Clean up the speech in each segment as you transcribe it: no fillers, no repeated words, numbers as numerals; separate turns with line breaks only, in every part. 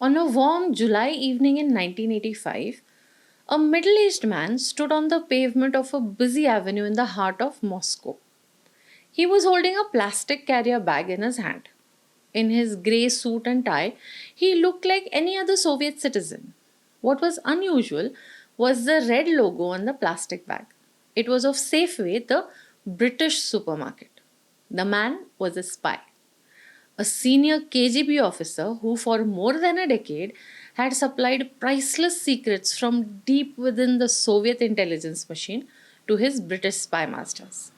On a warm July evening in 1985, a middle aged man stood on the pavement of a busy avenue in the heart of Moscow. He was holding a plastic carrier bag in his hand. In his grey suit and tie, he looked like any other Soviet citizen. What was unusual was the red logo on the plastic bag. It was of Safeway, the British supermarket. The man was a spy, a senior KGB officer who, for more than a decade, had supplied priceless secrets from deep within the Soviet intelligence machine to his British spy masters.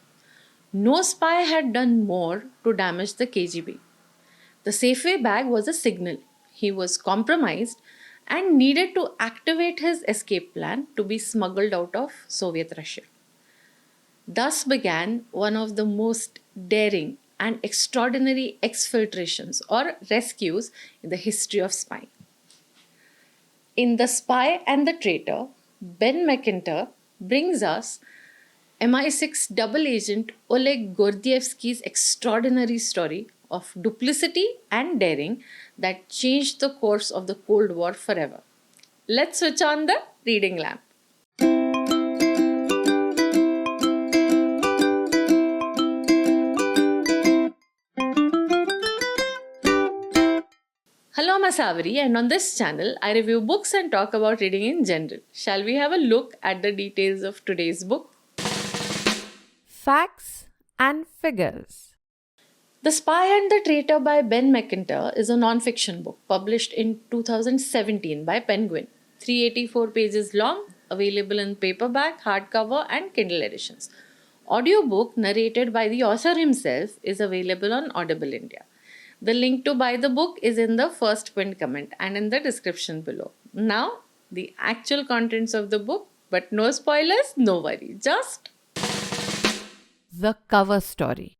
No spy had done more to damage the KGB. The Safeway bag was a signal. He was compromised and needed to activate his escape plan to be smuggled out of Soviet Russia. Thus began one of the most daring and extraordinary exfiltrations or rescues in the history of spying. In The Spy and the Traitor, Ben MacIntyre brings us MI6 double agent Oleg Gordievsky's extraordinary story of duplicity and daring that changed the course of the Cold War forever. Let's switch on the reading lamp. Hello, I'm Masavari, and on this channel, I review books and talk about reading in general. Shall we have a look at the details of today's book?
Facts and Figures.
The Spy and the Traitor by Ben MacIntyre is a non-fiction book published in 2017 by Penguin. 384 pages long, available in paperback, hardcover, and Kindle editions. Audiobook narrated by the author himself is available on Audible India. The link to buy the book is in the first pinned comment and in the description below. Now, the actual contents of the book, but no spoilers, no worry. Just
The cover story.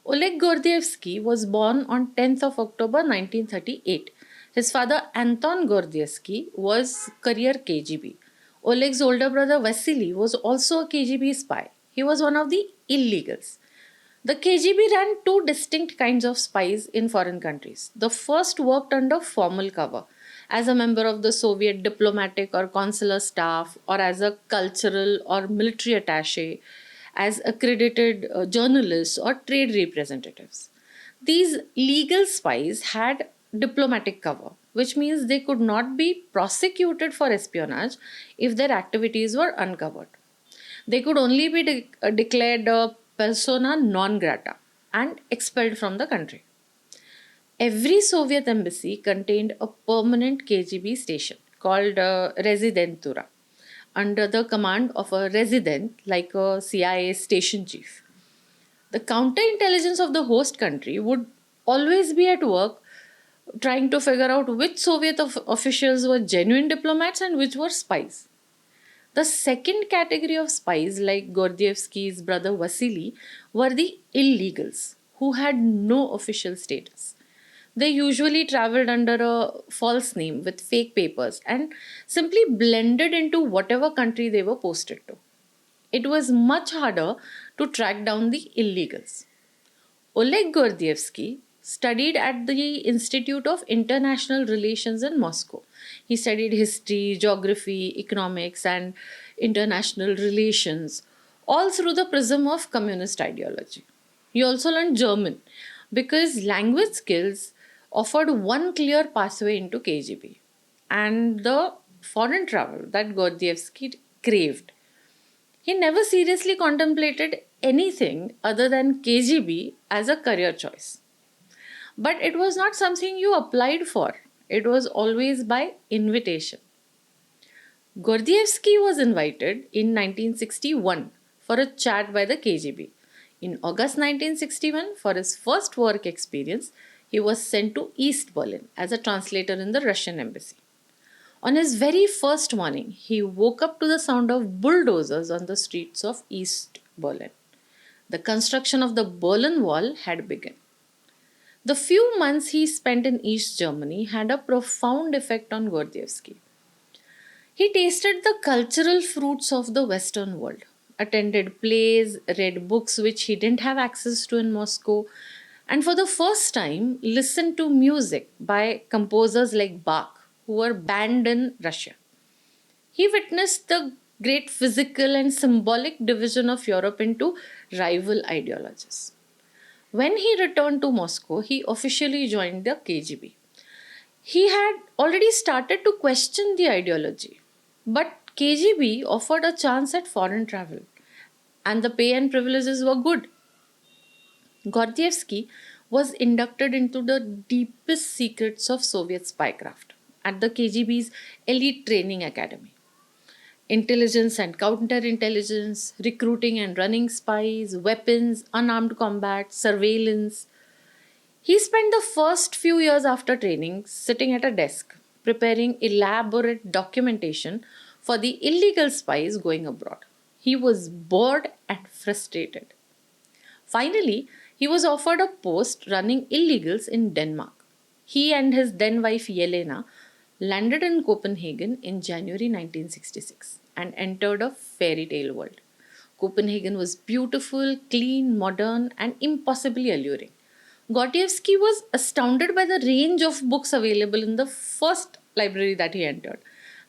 Oleg Gordievsky was born on 10th of October 1938. His father Anton Gordievsky was career KGB. Oleg's older brother Vasily was also a KGB spy. He was one of the illegals. The KGB ran two distinct kinds of spies in foreign countries. The first worked under formal cover, as a member of the Soviet diplomatic or consular staff, or as a cultural or military attaché, as accredited journalists or trade representatives. These legal spies had diplomatic cover, which means they could not be prosecuted for espionage if their activities were uncovered. They could only be declared a persona non grata and expelled from the country. Every Soviet embassy contained a permanent KGB station called Residentura under the command of a resident like a CIA station chief. The counterintelligence of the host country would always be at work trying to figure out which Soviet officials were genuine diplomats and which were spies. The second category of spies, like Gordievsky's brother Vasily, were the illegals who had no official status. They usually traveled under a false name with fake papers and simply blended into whatever country they were posted to. It was much harder to track down the illegals. Oleg Gordievsky studied at the Institute of International Relations in Moscow. He studied history, geography, economics, and international relations, all through the prism of communist ideology. He also learned German because language skills offered one clear pathway into KGB and the foreign travel that Gordievsky craved. He never seriously contemplated anything other than KGB as a career choice. But it was not something you applied for, it was always by invitation. Gordievsky was invited in 1961 for a chat by the KGB. In August 1961, for his first work experience, he was sent to East Berlin as a translator in the Russian embassy. On his very first morning, he woke up to the sound of bulldozers on the streets of East Berlin. The construction of the Berlin Wall had begun. The few months he spent in East Germany had a profound effect on Gordievsky. He tasted the cultural fruits of the Western world, attended plays, read books which he didn't have access to in Moscow, and for the first time listened to music by composers like Bach, who were banned in Russia. He witnessed the great physical and symbolic division of Europe into rival ideologies. When he returned to Moscow, he officially joined the KGB. He had already started to question the ideology, but KGB offered a chance at foreign travel, and the pay and privileges were good. Gordievsky was inducted into the deepest secrets of Soviet spycraft at the KGB's elite training academy. Intelligence and counterintelligence, recruiting and running spies, weapons, unarmed combat, surveillance. He spent the first few years after training sitting at a desk, preparing elaborate documentation for the illegal spies going abroad. He was bored and frustrated. Finally, he was offered a post running illegals in Denmark. He and his then wife Yelena landed in Copenhagen in January 1966 and entered a fairy tale world. Copenhagen was beautiful, clean, modern, and impossibly alluring. Gordievsky was astounded by the range of books available in the first library that he entered,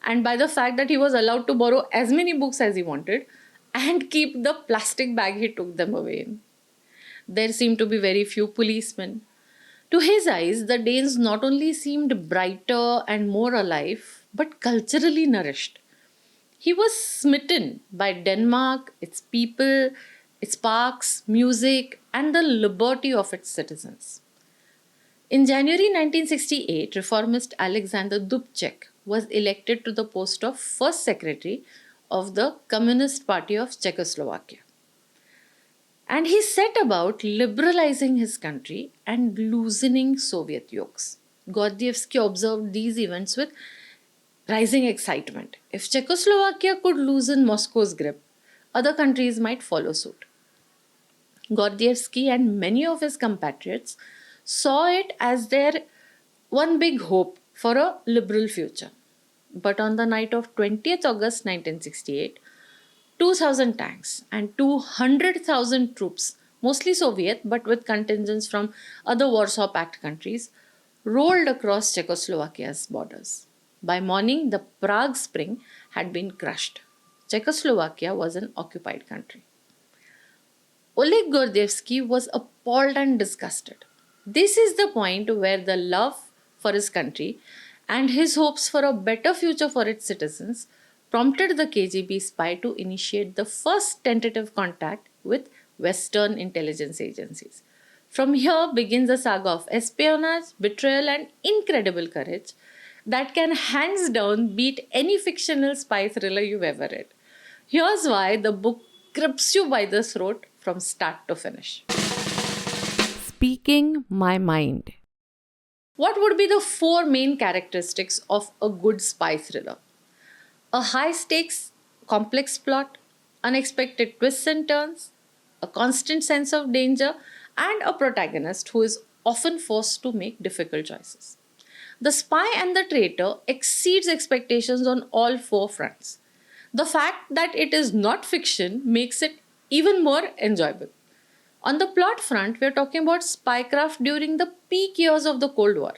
and by the fact that he was allowed to borrow as many books as he wanted and keep the plastic bag he took them away in. There seemed to be very few policemen. To his eyes, the Danes not only seemed brighter and more alive, but culturally nourished. He was smitten by Denmark, its people, its parks, music, and the liberty of its citizens. In January 1968, reformist Alexander Dubček was elected to the post of first secretary of the Communist Party of Czechoslovakia. And he set about liberalizing his country and loosening Soviet yokes. Gordievsky observed these events with rising excitement. If Czechoslovakia could loosen Moscow's grip, other countries might follow suit. Gordievsky and many of his compatriots saw it as their one big hope for a liberal future. But on the night of 20th August 1968, 2,000 tanks and 200,000 troops, mostly Soviet but with contingents from other Warsaw Pact countries, rolled across Czechoslovakia's borders. By morning, the Prague Spring had been crushed. Czechoslovakia was an occupied country. Oleg Gordievsky was appalled and disgusted. This is the point where the love for his country and his hopes for a better future for its citizens prompted the KGB spy to initiate the first tentative contact with Western intelligence agencies. From here begins a saga of espionage, betrayal, and incredible courage that can hands down beat any fictional spy thriller you've ever read. Here's why the book grips you by the throat from start to finish.
Speaking my mind.
What would be the four main characteristics of a good spy thriller? A high stakes, complex plot, unexpected twists and turns, a constant sense of danger, and a protagonist who is often forced to make difficult choices. The Spy and the Traitor exceeds expectations on all four fronts. The fact that it is not fiction makes it even more enjoyable. On the plot front, we are talking about spycraft during the peak years of the Cold War.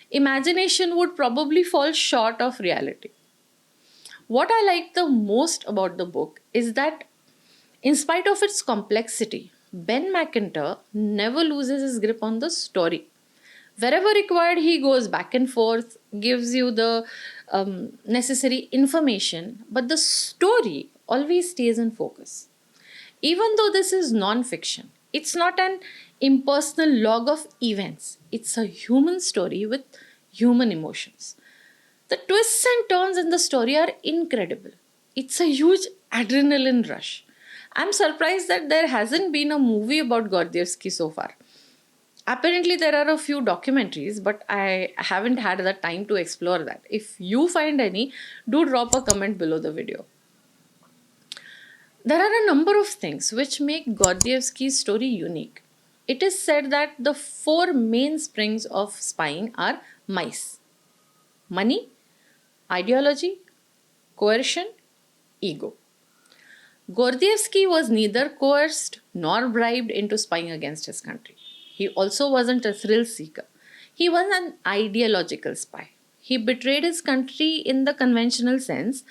Imagination would probably fall short of reality. What I like the most about the book is that, in spite of its complexity, Ben MacIntyre never loses his grip on the story. Wherever required, he goes back and forth, gives you the necessary information, but the story always stays in focus. Even though this is non fiction, it's not an impersonal log of events, it's a human story with human emotions. The twists and turns in the story are incredible. It's a huge adrenaline rush. I'm surprised that there hasn't been a movie about Gordievsky so far. Apparently, there are a few documentaries, but I haven't had the time to explore that. If you find any, do drop a comment below the video. There are a number of things which make Gordievsky's story unique. It is said that the four mainsprings of spying are mice: money, ideology, coercion, ego. Gordievsky was neither coerced nor bribed into spying against his country. He also wasn't a thrill seeker. He was an ideological spy. He betrayed his country in the conventional sense,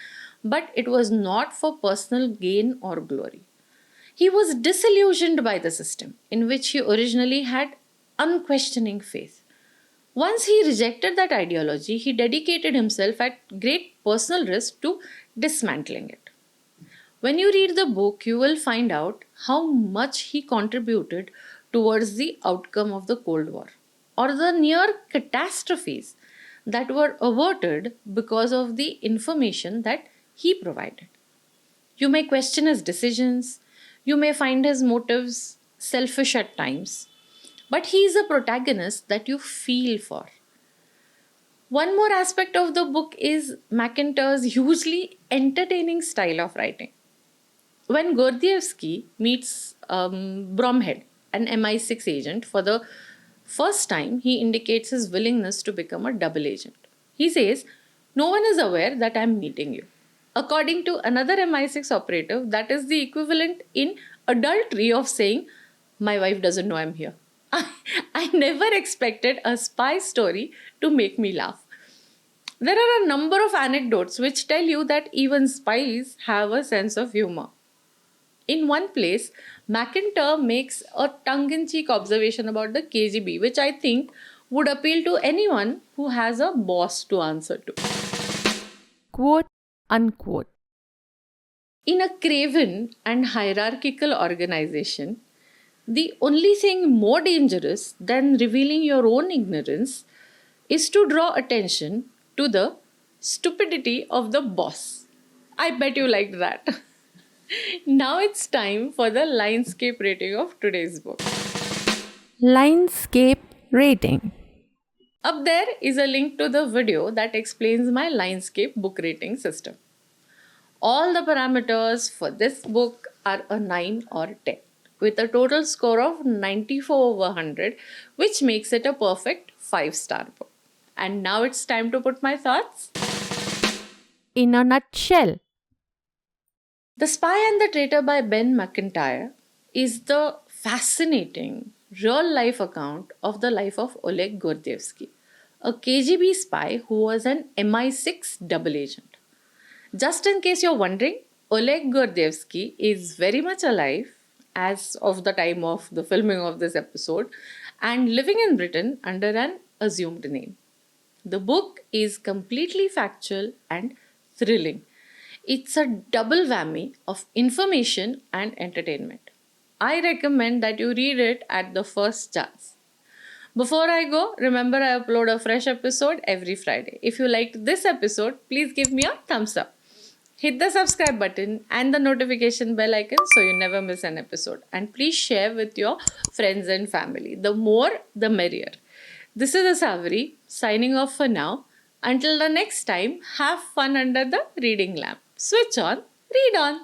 but it was not for personal gain or glory. He was disillusioned by the system, in which he originally had unquestioning faith. Once he rejected that ideology, he dedicated himself at great personal risk to dismantling it. When you read the book, you will find out how much he contributed towards the outcome of the Cold War or the near catastrophes that were averted because of the information that he provided. You may question his decisions, you may find his motives selfish at times, but he is a protagonist that you feel for. One more aspect of the book is MacIntyre's hugely entertaining style of writing. When Gordievsky meets Bromhead, an MI6 agent, for the first time, he indicates his willingness to become a double agent. He says, "No one is aware that I am meeting you." According to another MI6 operative, that is the equivalent in adultery of saying, "My wife doesn't know I'm here." I never expected a spy story to make me laugh. There are a number of anecdotes which tell you that even spies have a sense of humor. In one place, MacIntyre makes a tongue in cheek observation about the KGB, which I think would appeal to anyone who has a boss to answer to.
Quote unquote.
In a craven and hierarchical organization, the only thing more dangerous than revealing your own ignorance is to draw attention to the stupidity of the boss. I bet you liked that. Now it's time for the LINEDSCAPE rating of today's book.
LINEDSCAPE Rating.
Up there is a link to the video that explains my LINEDSCAPE book rating system. All the parameters for this book are a 9 or 10, with a total score of 94 over 100, which makes it a perfect 5-star book. And now it's time to put my thoughts.
In a nutshell.
The Spy and the Traitor by Ben MacIntyre is the fascinating real-life account of the life of Oleg Gordievsky, a KGB spy who was an MI6 double agent. Just in case you're wondering, Oleg Gordievsky is very much alive as of the time of the filming of this episode and living in Britain under an assumed name. The book is completely factual and thrilling. It's a double whammy of information and entertainment. I recommend that you read it at the first chance. Before I go, remember I upload a fresh episode every Friday. If you liked this episode, please give me a thumbs up. Hit the subscribe button and the notification bell icon so you never miss an episode. And please share with your friends and family. The more, the merrier. This is Asavri signing off for now. Until the next time, have fun under the reading lamp. Switch on, read on.